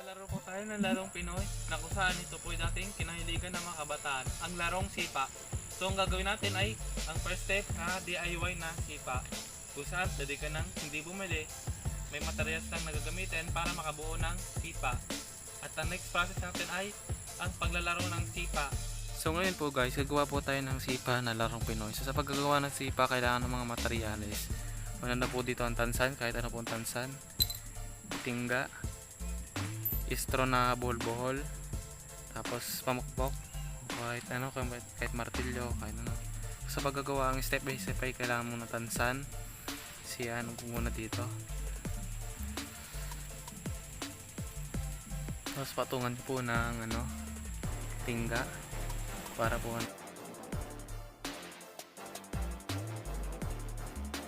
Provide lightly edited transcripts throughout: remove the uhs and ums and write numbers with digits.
Maglalaro po tayo ng larong Pinoy na kung saan ito po dating kinahiligan ng mga kabataan, ang larong sipa. So ang gagawin natin ay ang first step na DIY na sipa. Kung saan pwede ka nang hindi bumili, may materials lang na gagamitin para makabuo ng sipa. At ang next process natin ay ang paglalaro ng sipa. So ngayon po guys, gagawa po tayo ng sipa na larong Pinoy. So sa paggagawa ng sipa, kailangan ng mga materyales. Una na po dito ang tansan, kahit ano pong tansan, tingga, istro na buhol-buhol, tapos pamukpok, kahit martilyo, kahit ano. Sa paggagawa ang step by step ay kailangan muna tansan, siyan po muna dito, tapos patungan po ng tingga para po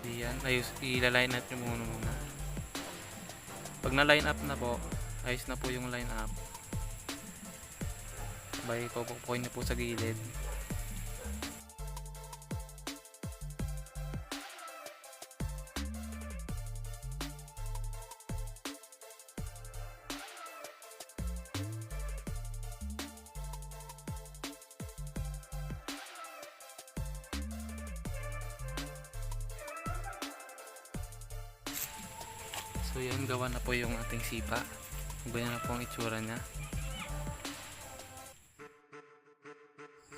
diyan, ilaline up nyo muna. Pag na line up na po, ayos na po yung line up. Sabay pupukuin niyo po sa gilid. So yan, gawa na po yung ating sipa. Ganyan na po ang itsura niya.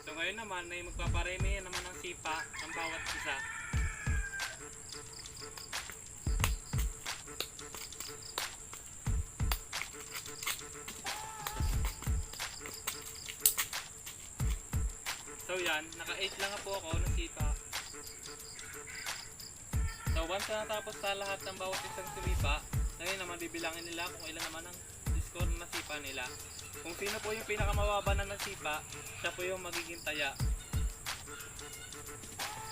So ngayon naman ay magpaparemy naman ng sipa ang bawat isa. So yan, naka-8 lang po ako ng sipa. So once na natapos sa lahat ng bawat isang sumipa, ngayon naman bibilangin nila kung ilan naman ang score na nasipa nila. Kung sino po yung pinakamababa na nasipa, siya po yung magiging taya.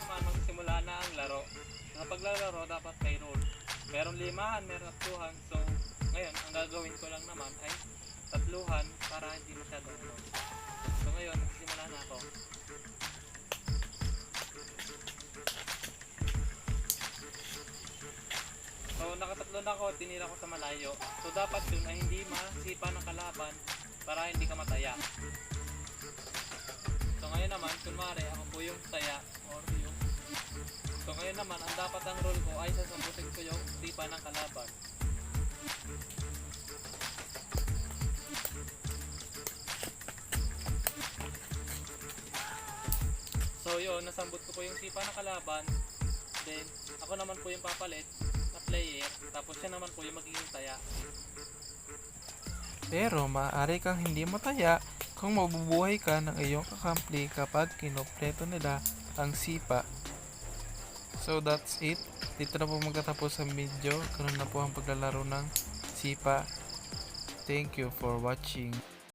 Naman magsimula na ang laro. Sa paglalaro dapat may rule. Meron limahan, meron tatluhan. So ngayon ang gagawin ko lang naman ay tatluhan para hindi masyadong ano. So ngayon magsimula na ako. So nakatatlo na ako, tinira ko sa malayo. So dapat dun ay hindi masipa ng kalaban para hindi ka mataya. So ngayon naman, kunwari ako po yung taya or yung. So ngayon naman, ang dapat ang role ko ay sasamputin ko yung sipa ng kalaban. So yun, nasambot ko po yung sipa ng kalaban. Then ako naman po yung papalit player, tapos siya naman po yung magiging taya. Pero maaari kang hindi mataya kung mabubuhay ka ng iyong kakampi kapag kinompleto nila ang sipa. So that's it. Dito na po magtatapos ang video. Ganun na po ang paglalaro ng sipa. Thank you for watching.